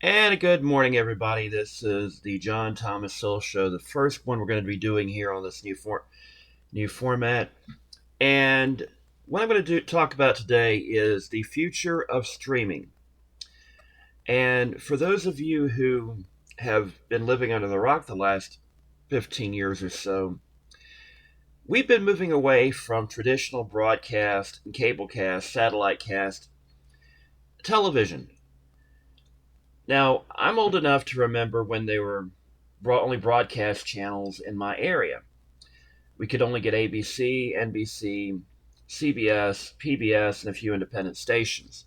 And a good morning, everybody. This is the John Thomas Soul Show, the first one we're going to be doing here on this new format. And what I'm going to talk about today is the future of streaming. And for those of you who have been living under the rock the last 15 years or so, we've been moving away from traditional broadcast and cablecast, satellite cast television. Now, I'm old enough to remember when they were only broadcast channels in my area. We could only get ABC, NBC, CBS, PBS, and a few independent stations.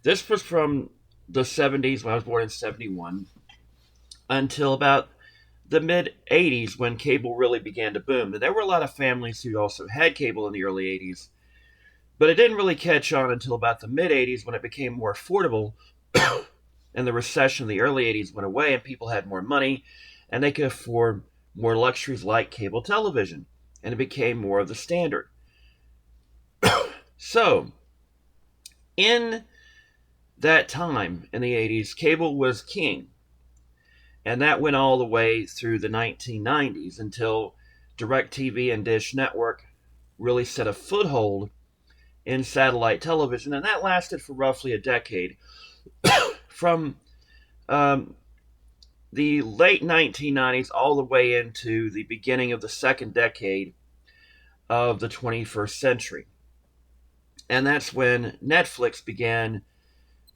This was from the 70s, when I was born in 71, until about the mid 80s when cable really began to boom. And there were a lot of families who also had cable in the early 80s, but it didn't really catch on until about the mid 80s when it became more affordable and the recession in the early 80s went away and people had more money and they could afford more luxuries like cable television, and it became more of the standard. So, in that time in the 80s, cable was king, and that went all the way through the 1990s until DirecTV and Dish Network really set a foothold in satellite television, and that lasted for roughly a decade from um, the late 1990s all the way into the beginning of the second decade of the 21st century. And that's when Netflix began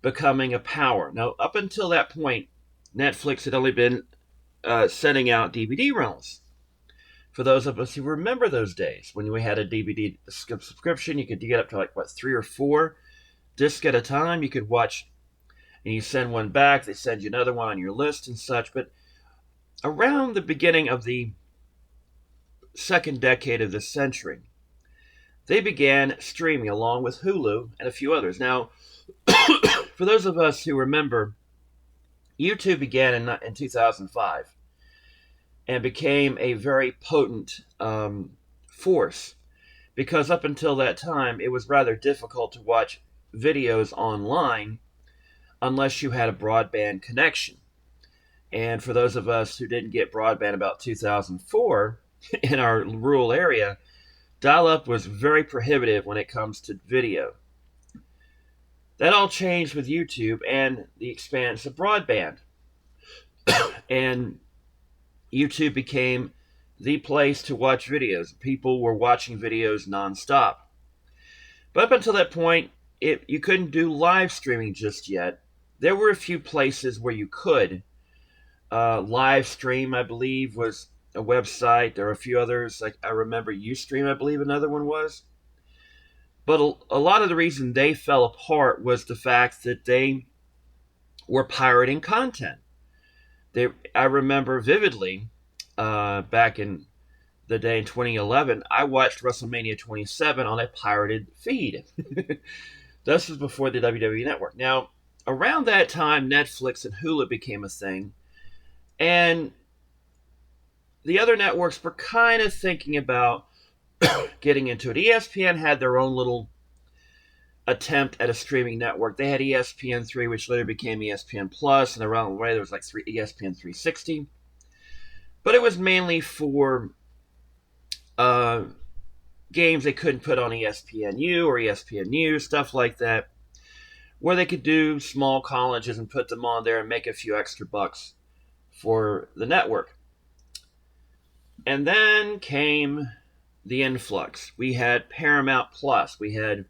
becoming a power. Now, up until that point, Netflix had only been sending out DVD rentals. For those of us who remember those days, when we had a DVD subscription, you could get up to like, what, 3 or 4 discs at a time. You could watch, and you send one back, they send you another one on your list and such. But around the beginning of the second decade of this century, they began streaming along with Hulu and a few others. Now, for those of us who remember, YouTube began in 2005 and became a very potent force, because up until that time, it was rather difficult to watch videos online unless you had a broadband connection. And for those of us who didn't get broadband about 2004 in our rural area, dial up was very prohibitive when it comes to video. That all changed with YouTube and the expanse of broadband. And YouTube became the place to watch videos. People were watching videos nonstop. But up until that point, you couldn't do live streaming just yet. There were a few places where you could. Live stream, I believe, was a website. There are a few others. Like I remember Ustream, I believe another one was. But a lot of the reason they fell apart was the fact that they were pirating content. I remember vividly back in the day in 2011, I watched WrestleMania 27 on a pirated feed. This was before the WWE Network. Now, around that time, Netflix and Hulu became a thing, and the other networks were kind of thinking about getting into it. ESPN had their own little attempt at a streaming network. They had ESPN3, which later became ESPN Plus, and around the way there was like ESPN 360. But it was mainly for uh, games they couldn't put on ESPNU or ESPN News, stuff like that, where they could do small colleges and put them on there and make a few extra bucks for the network. And then came the influx. We had Paramount Plus, we had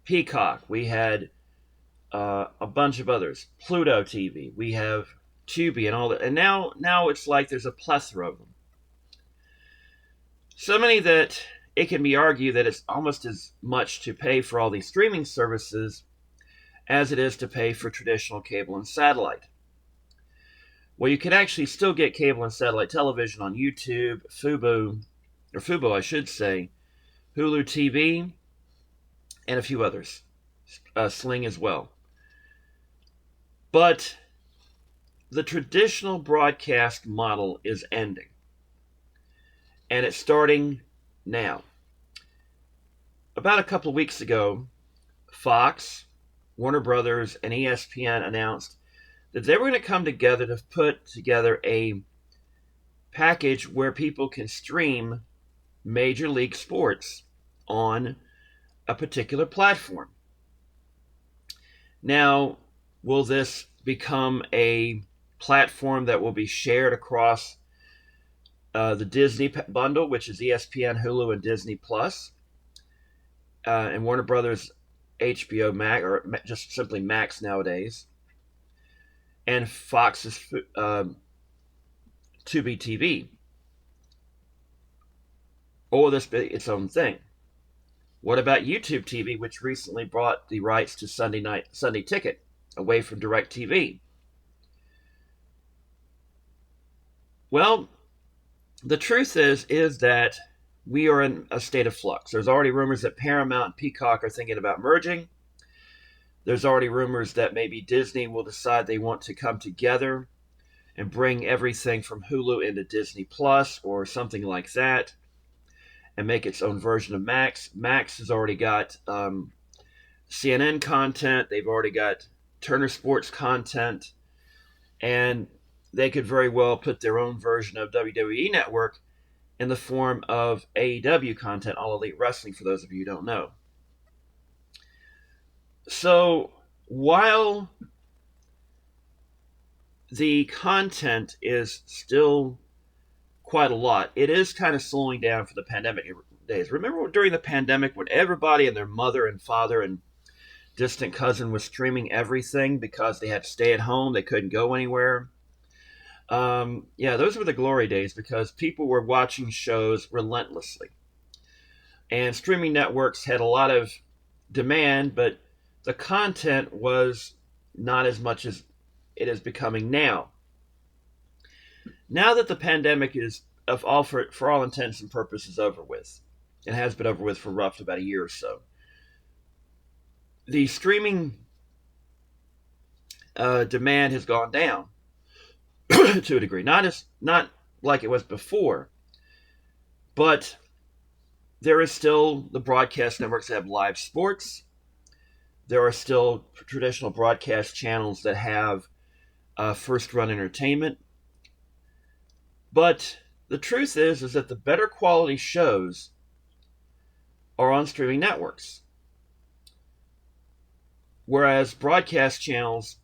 Peacock, we had a bunch of others, Pluto TV, we have Tubi and all that, and now it's like there's a plethora of them. So many that it can be argued that it's almost as much to pay for all these streaming services as it is to pay for traditional cable and satellite. Well, you can actually still get cable and satellite television on YouTube, Fubo, I should say, Hulu TV, and a few others, Sling as well. But the traditional broadcast model is ending, and it's starting now. About a couple of weeks ago, Fox, Warner Brothers, and ESPN announced that they were going to come together to put together a package where people can stream Major League Sports on a particular platform. Now, will this become a platform that will be shared across the Disney bundle, which is ESPN, Hulu, and Disney Plus, and Warner Brothers HBO Max, or just simply Max nowadays, and Fox's Tubi TV? Or will this be its own thing? What about YouTube TV, which recently brought the rights to Sunday Ticket away from DirecTV? Well, the truth is that we are in a state of flux. There's already rumors that Paramount and Peacock are thinking about merging. There's already rumors that maybe Disney will decide they want to come together and bring everything from Hulu into Disney Plus or something like that and make its own version of Max. Max has already got CNN content. They've already got Turner Sports content. And they could very well put their own version of WWE Network in the form of AEW content, All Elite Wrestling, for those of you who don't know. So while the content is still quite a lot, it is kind of slowing down for the pandemic days. Remember during the pandemic when everybody and their mother and father and distant cousin was streaming everything because they had to stay at home, they couldn't go anywhere? Yeah, those were the glory days because people were watching shows relentlessly. And streaming networks had a lot of demand, but the content was not as much as it is becoming now. Now that the pandemic is for all intents and purposes over with, it has been over with for roughly about a year or so, the streaming demand has gone down to a degree. Not like it was before, but there is still the broadcast networks that have live sports. There are still traditional broadcast channels that have first-run entertainment. But the truth is that the better quality shows are on streaming networks. Whereas broadcast channels,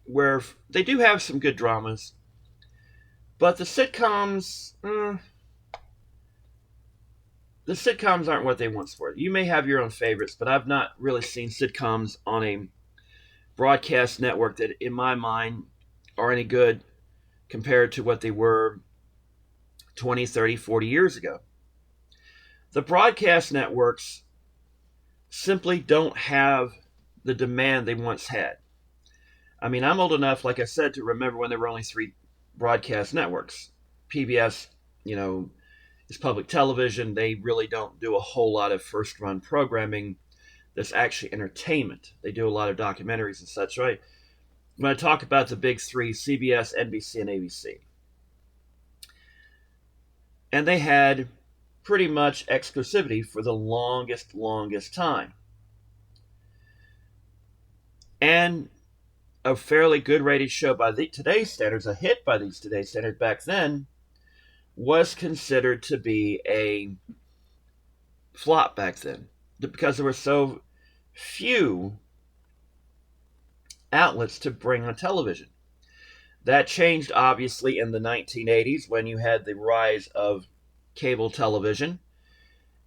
where they do have some good dramas, but the sitcoms aren't what they once were. You may have your own favorites, but I've not really seen sitcoms on a broadcast network that, in my mind, are any good compared to what they were 20, 30, 40 years ago. The broadcast networks simply don't have the demand they once had. I mean, I'm old enough, like I said, to remember when there were only 3 broadcast networks. PBS, is public television. They really don't do a whole lot of first-run programming that's actually entertainment. They do a lot of documentaries and such, right? When I talk about the big 3, CBS, NBC, and ABC. And they had pretty much exclusivity for the longest time. And a fairly good rated show by today's standards, a hit by these today's standards back then, was considered to be a flop back then because there were so few outlets to bring on television. That changed, obviously, in the 1980s when you had the rise of cable television.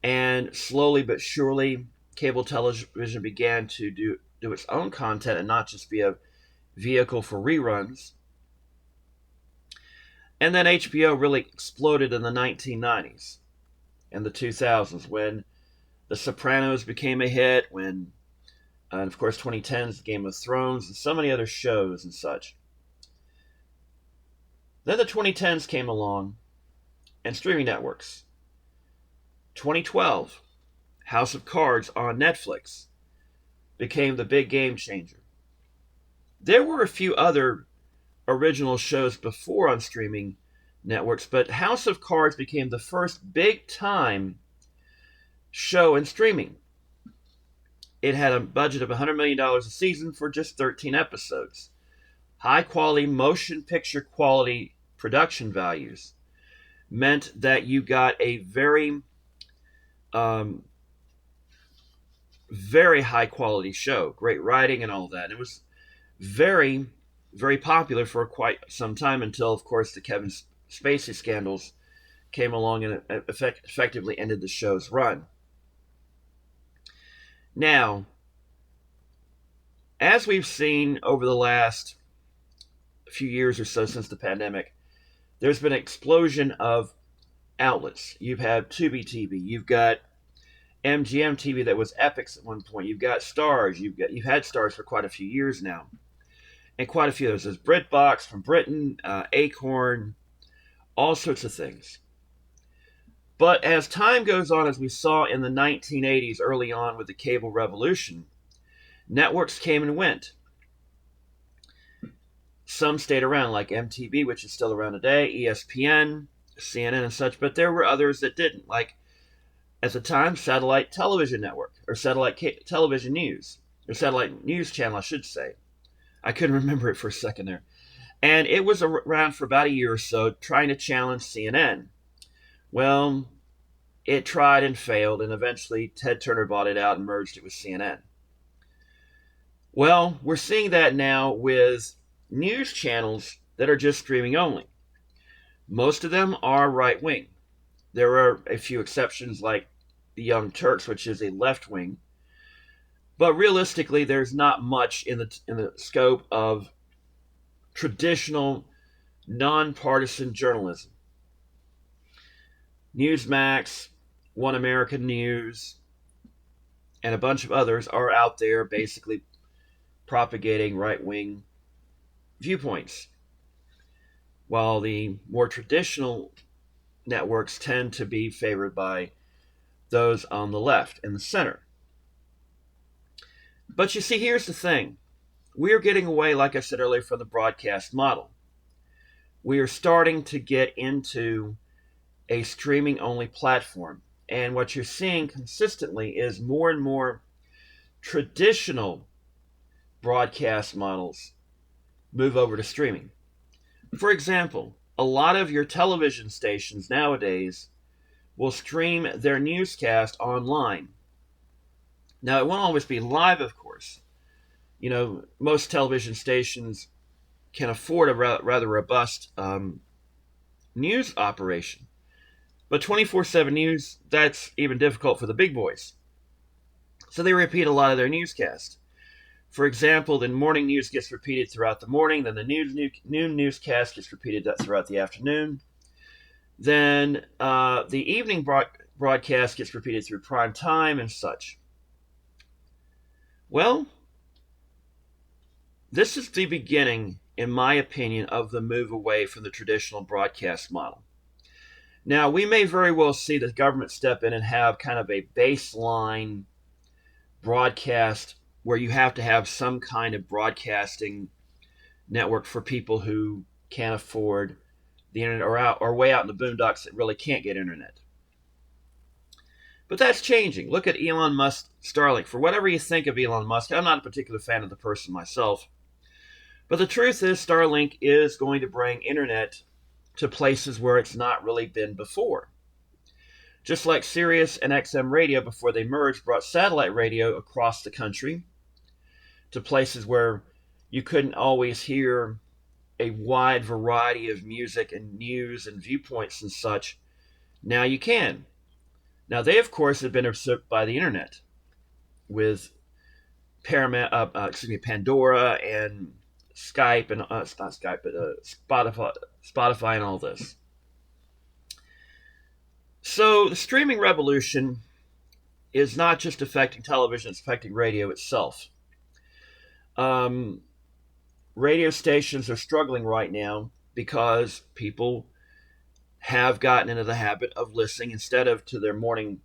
And slowly but surely, cable television began to do its own content and not just be a vehicle for reruns. And then HBO really exploded in the 1990s and the 2000s when The Sopranos became a hit, when, and of course, 2010's Game of Thrones, and so many other shows and such. Then the 2010s came along, and streaming networks. 2012, House of Cards on Netflix became the big game changer. There were a few other original shows before on streaming networks, but House of Cards became the first big-time show in streaming. It had a budget of $100 million a season for just 13 episodes. High quality motion picture quality production values meant that you got a um, very high quality show, great writing and all that. And it was very, very popular for quite some time until, of course, the Kevin Spacey scandals came along and effectively ended the show's run. Now, as we've seen over the last few years or so since the pandemic, there's been an explosion of outlets. You've had Tubi TV, you've got MGM TV that was Epix at one point. You've got Stars. You've had Stars for quite a few years now, and quite a few others. There's BritBox from Britain, Acorn, all sorts of things. But as time goes on, as we saw in the 1980s, early on with the cable revolution, networks came and went. Some stayed around, like MTV, which is still around today, ESPN, CNN, and such. But there were others that didn't, like at the time, Satellite Television Network, or Satellite Television News, or Satellite News Channel, I should say. I couldn't remember it for a second there. And it was around for about a year or so, trying to challenge CNN. Well, it tried and failed, and eventually Ted Turner bought it out and merged it with CNN. Well, we're seeing that now with news channels that are just streaming only. Most of them are right-wing. There are a few exceptions like the Young Turks, which is a left wing. But realistically, there's not much in the scope of traditional, nonpartisan journalism. Newsmax, One American News, and a bunch of others are out there basically propagating right-wing viewpoints, while the more traditional networks tend to be favored by those on the left and the center. But you see, here's the thing. We are getting away, like I said earlier, from the broadcast model. We are starting to get into a streaming-only platform. And what you're seeing consistently is more and more traditional broadcast models move over to streaming. For example, a lot of your television stations nowadays will stream their newscast online. Now, it won't always be live, of course. You know, most television stations can afford a rather robust news operation. But 24/7 news, that's even difficult for the big boys. So they repeat a lot of their newscast. For example, the morning news gets repeated throughout the morning, then the noon newscast gets repeated throughout the afternoon. Then the evening broadcast gets repeated through prime time and such. Well, this is the beginning, in my opinion, of the move away from the traditional broadcast model. Now, we may very well see the government step in and have kind of a baseline broadcast where you have to have some kind of broadcasting network for people who can't afford the internet or way out in the boondocks that really can't get internet. But that's changing. Look at Elon Musk, Starlink. For whatever you think of Elon Musk, I'm not a particular fan of the person myself. But the truth is, Starlink is going to bring internet to places where it's not really been before. Just like Sirius and XM Radio, before they merged, brought satellite radio across the country to places where you couldn't always hear a wide variety of music and news and viewpoints and such. Now you can. Now they, of course, have been usurped by the internet with Pandora and Skype and not Skype, but Spotify and all this. So the streaming revolution is not just affecting television; it's affecting radio itself. Radio stations are struggling right now because people have gotten into the habit of listening, instead of to their morning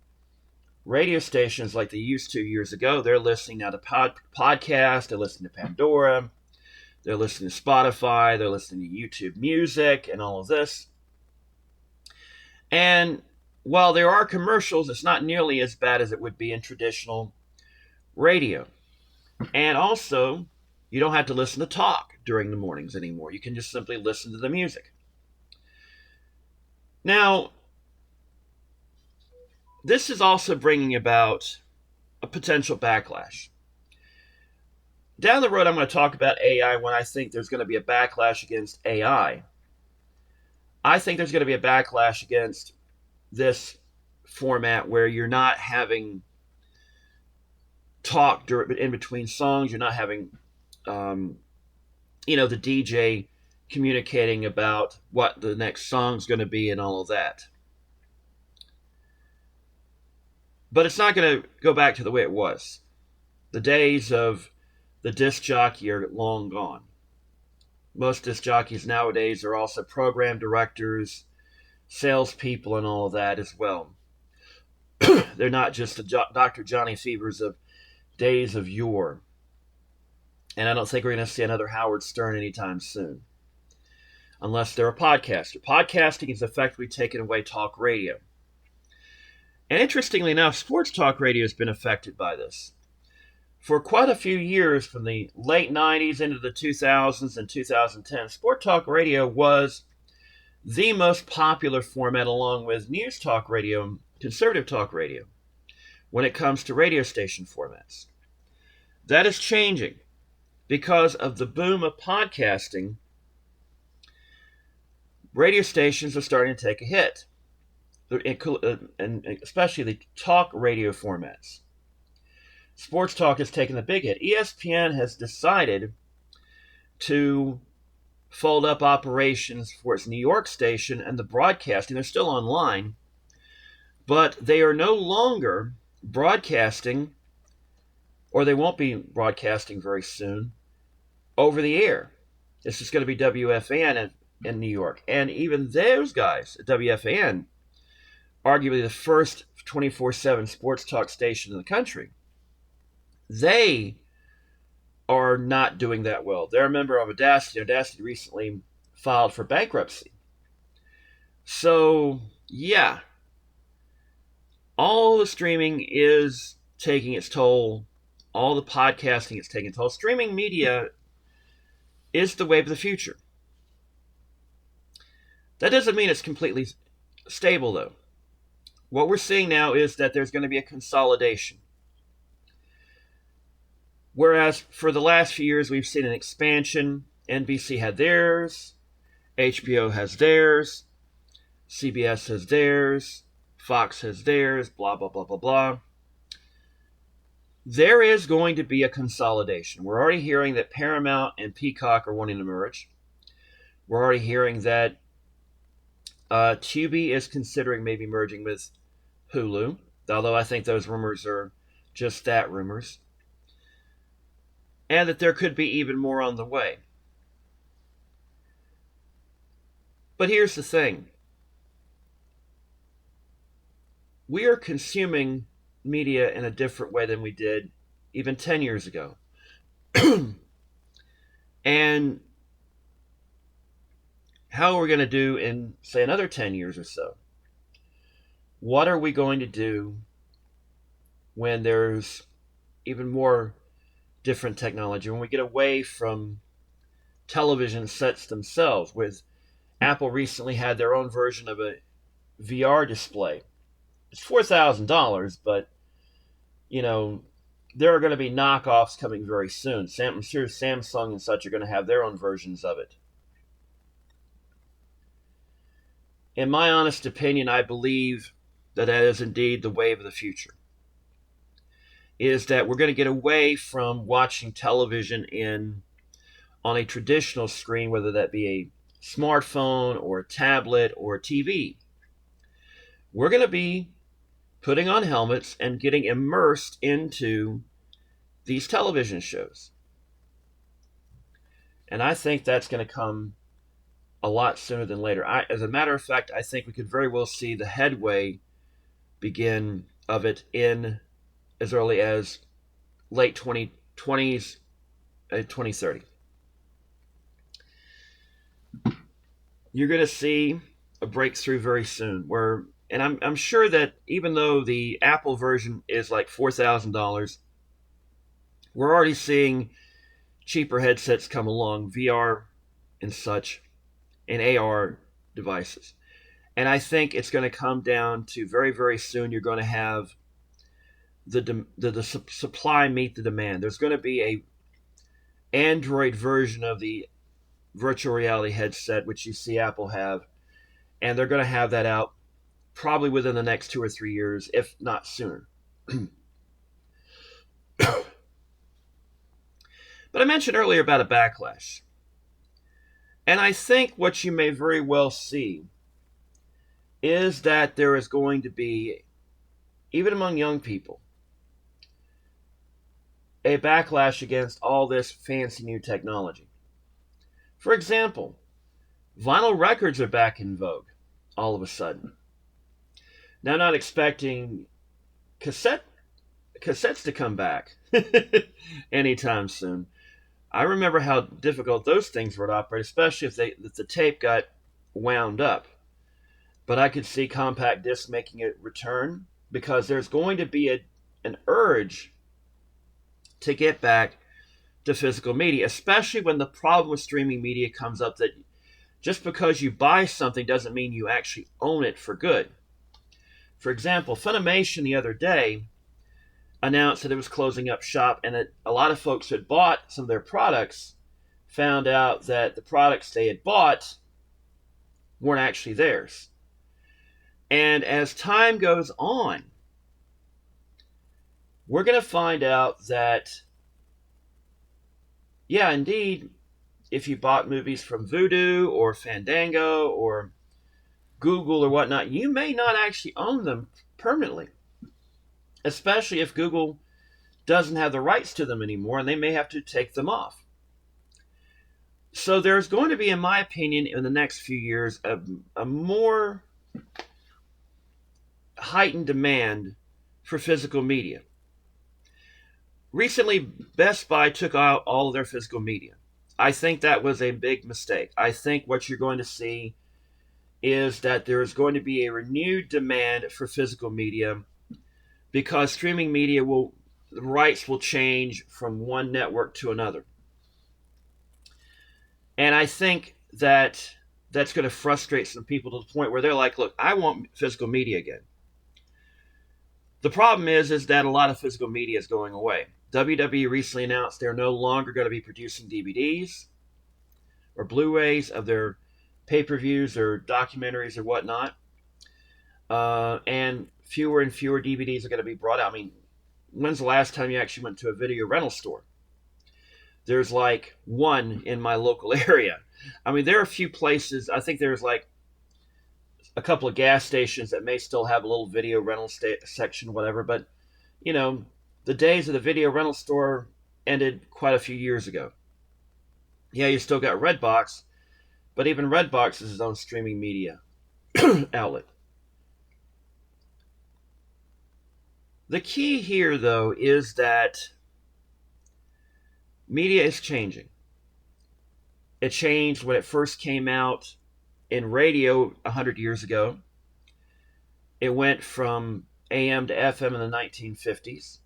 radio stations like they used to years ago, they're listening now to podcasts, they're listening to Pandora, they're listening to Spotify, they're listening to YouTube Music and all of this. And while there are commercials, it's not nearly as bad as it would be in traditional radio. And also, you don't have to listen to talk during the mornings anymore. You can just simply listen to the music. Now, this is also bringing about a potential backlash. Down the road, I'm going to talk about AI when I think there's going to be a backlash against AI. I think there's going to be a backlash against this format where you're not having talk in between songs. You're not having, the DJ communicating about what the next song's going to be and all of that. But it's not going to go back to the way it was. The days of the disc jockey are long gone. Most disc jockeys nowadays are also program directors, salespeople, and all of that as well. They're not just the Dr. Johnny Fevers of days of yore. And I don't think we're going to see another Howard Stern anytime soon. Unless they're a podcaster. Podcasting is effectively taking away talk radio. And interestingly enough, sports talk radio has been affected by this. For quite a few years, from the late 90s into the 2000s and 2010, sport talk radio was the most popular format along with news talk radio and conservative talk radio when it comes to radio station formats. That is changing because of the boom of podcasting. Radio stations are starting to take a hit, and especially the talk radio formats. Sports talk has taken a big hit. ESPN has decided to fold up operations for its New York station and the broadcasting. They're still online, but they are no longer broadcasting, or they won't be broadcasting very soon, over the air. This is going to be WFAN in New York. And even those guys at WFAN, arguably the first 24/7 sports talk station in the country, they are not doing that well. They're a member of Audacity. Audacity recently filed for bankruptcy. So, yeah, all the streaming is taking its toll. All the podcasting is taking its toll. Streaming media is the wave of the future. That doesn't mean it's completely stable, though. What we're seeing now is that there's going to be a consolidation. Whereas for the last few years, we've seen an expansion. NBC had theirs, HBO has theirs, CBS has theirs, Fox has theirs, blah, blah, blah, blah, blah. There is going to be a consolidation. We're already hearing that Paramount and Peacock are wanting to merge. We're already hearing that Tubi is considering maybe merging with Hulu, although I think those rumors are just that, rumors. And that there could be even more on the way. But here's the thing. We are consuming media in a different way than we did even 10 years ago. And how are we going to do in, say, another 10 years or so? What are we going to do when there's even more different technology, when we get away from television sets themselves? With Apple recently had their own version of a VR display. It's $4,000, but there are going to be knockoffs coming very soon. I'm sure Samsung and such are going to have their own versions of it. In my honest opinion, I believe that is indeed the wave of the future. Is that we're going to get away from watching television on a traditional screen, whether that be a smartphone or a tablet or a TV. We're going to be putting on helmets and getting immersed into these television shows. And I think that's going to come a lot sooner than later. As a matter of fact, I think we could very well see the headway begin of it in as early as late 2020s, 2030. You're going to see a breakthrough very soon. And I'm sure that even though the Apple version is like $4,000, We're already seeing cheaper headsets come along, VR and such, and AR devices. And I think it's going to come down to very, very soon you're going to have the supply meet the demand. There's going to be a Android version of the virtual reality headset, which you see Apple have, and they're going to have that out probably within the next 2 or 3 years, if not sooner. But I mentioned earlier about a backlash. And I think what you may very well see is that there is going to be, even among young people, a backlash against all this fancy new technology. For example, vinyl records are back in vogue all of a sudden. Now, I'm not expecting cassettes to come back anytime soon. I remember how difficult those things were to operate, especially if the tape got wound up. But I could see compact disc making it return because there's going to be an urge to get back to physical media, especially when the problem with streaming media comes up that just because you buy something doesn't mean you actually own it for good. For example, Funimation the other day announced that it was closing up shop, and that a lot of folks who had bought some of their products found out that the products they had bought weren't actually theirs. And as time goes on, we're going to find out that, yeah, indeed, if you bought movies from Vudu or Fandango or Google or whatnot, you may not actually own them permanently, especially if Google doesn't have the rights to them anymore, and they may have to take them off. So there's going to be, in my opinion, in the next few years, a more heightened demand for physical media. Recently, Best Buy took out all of their physical media. I think that was a big mistake. I think what you're going to see is that there is going to be a renewed demand for physical media because streaming media the rights will change from one network to another. And I think that that's going to frustrate some people to the point where they're like, look, I want physical media again. The problem is that a lot of physical media is going away. WWE recently announced they're no longer going to be producing DVDs or Blu-rays of their pay-per-views or documentaries or whatnot. And fewer and fewer DVDs are going to be brought out. I mean, when's the last time you actually went to a video rental store? There's like one in my local area. I mean, there are a few places. I think there's like a couple of gas stations that may still have a little video rental section, whatever. But, you know, the days of the video rental store ended quite a few years ago. Yeah, you still got Redbox, but even Redbox is its own streaming media outlet. The key here, though, is that media is changing. It changed when it first came out in radio 100 years ago. It went from AM to FM in the 1950s.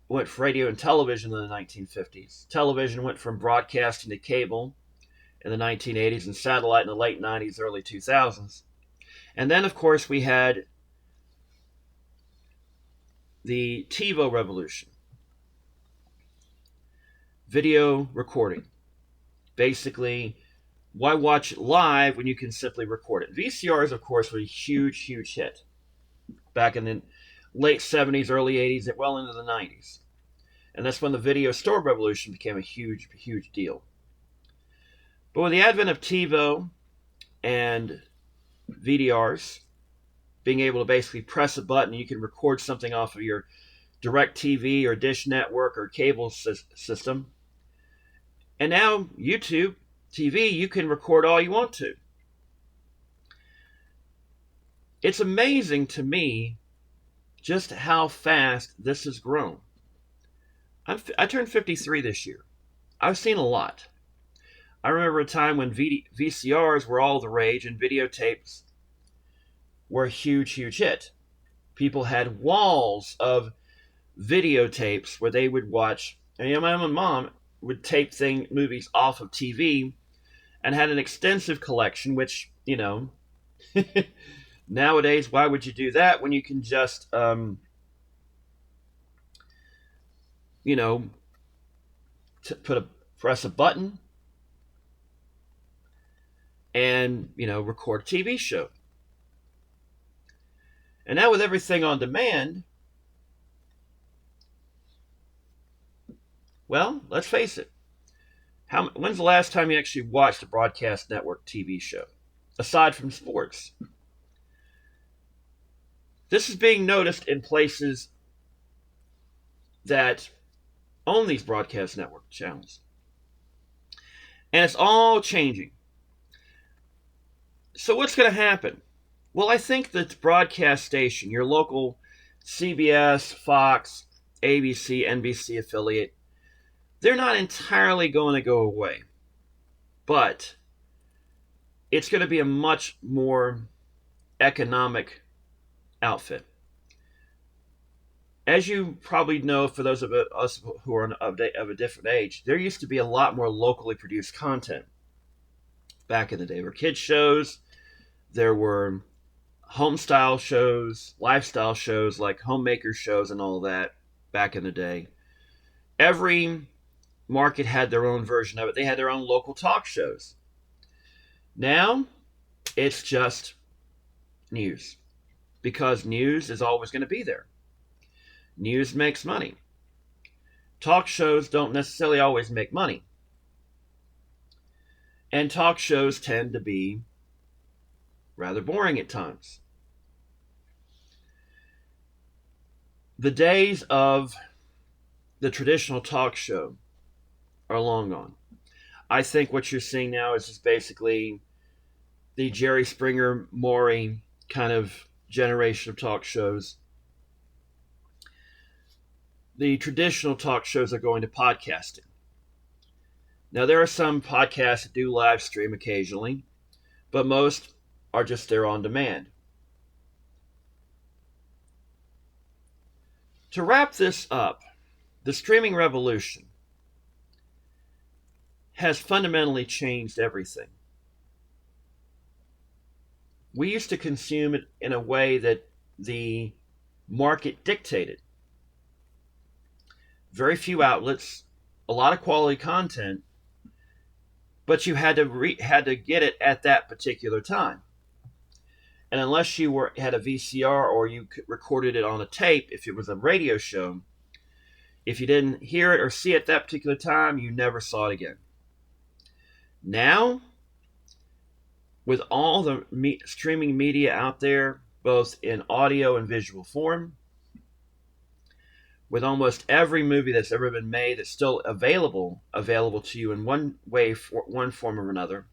It went from radio and television in the 1950s. Television went from broadcasting to cable in the 1980s and satellite in the late 90s, early 2000s. And then, of course, we had the TiVo revolution. Video recording. Basically, why watch it live when you can simply record it? VCRs, of course, were a huge, huge hit back in the late 70s, early 80s, and well into the 90s. And that's when the video store revolution became a huge, huge deal. But with the advent of TiVo and VDRs, being able to basically press a button, you can record something off of your DirecTV or Dish Network or cable system. And now YouTube TV, you can record all you want to. It's amazing to me just how fast this has grown. I turned 53 this year. I've seen a lot. I remember a time when VCRs were all the rage and videotapes were a huge, huge hit. People had walls of videotapes where they would watch. And my own mom would tape movies off of TV and had an extensive collection, which, nowadays, why would you do that when you can just, you know, press a button and, record a TV show. And now with everything on demand, well, let's face it. When's the last time you actually watched a broadcast network TV show? Aside from sports. This is being noticed in places that own these broadcast network channels. And it's all changing. So what's going to happen? Well, I think the broadcast station, your local CBS, Fox, ABC, NBC affiliate, they're not entirely going to go away. But it's going to be a much more economic outfit. As you probably know, for those of us who are of a different age, there used to be a lot more locally produced content. Back in the day, there were kids shows, there were home-style shows, lifestyle shows like homemaker shows and all that back in the day. Every market had their own version of it. They had their own local talk shows. Now, it's just news. Because news is always going to be there. News makes money. Talk shows don't necessarily always make money. And talk shows tend to be rather boring at times. The days of the traditional talk show are long gone. I think what you're seeing now is just basically the Jerry Springer, Maury kind of generation of talk shows. The traditional talk shows are going to podcasting. Now, there are some podcasts that do live stream occasionally, but most are just there on demand. To wrap this up, the streaming revolution has fundamentally changed everything. We used to consume it in a way that the market dictated. Very few outlets, a lot of quality content, but you had to get it at that particular time. And unless you had a VCR or you recorded it on a tape, if it was a radio show, if you didn't hear it or see it at that particular time, you never saw it again. Now, with all the streaming media out there, both in audio and visual form, with almost every movie that's ever been made that's still available to you in one way, one form or another.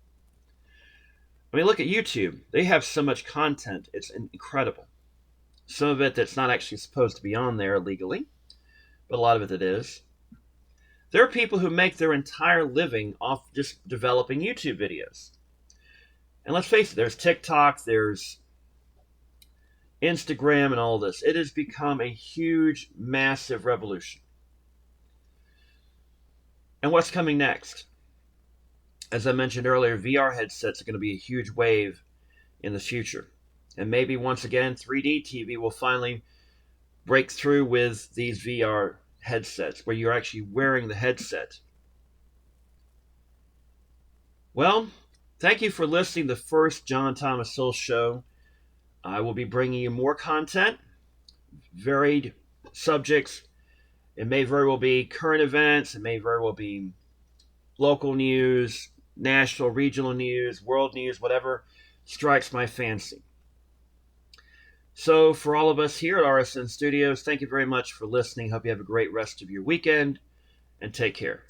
I mean, look at YouTube. They have so much content. It's incredible. Some of it that's not actually supposed to be on there legally, but a lot of it is. There are people who make their entire living off just developing YouTube videos. And let's face it, there's TikTok, there's Instagram, and all this. It has become a huge, massive revolution. And what's coming next? As I mentioned earlier, VR headsets are going to be a huge wave in the future. And maybe once again, 3D TV will finally break through with these VR headsets, where you're actually wearing the headset. Well, thank you for listening to the first John Thomas Hill Show. I will be bringing you more content, varied subjects. It may very well be current events. It may very well be local news, national, regional news, world news, whatever strikes my fancy. So for all of us here at RSN Studios, thank you very much for listening. Hope you have a great rest of your weekend, and take care.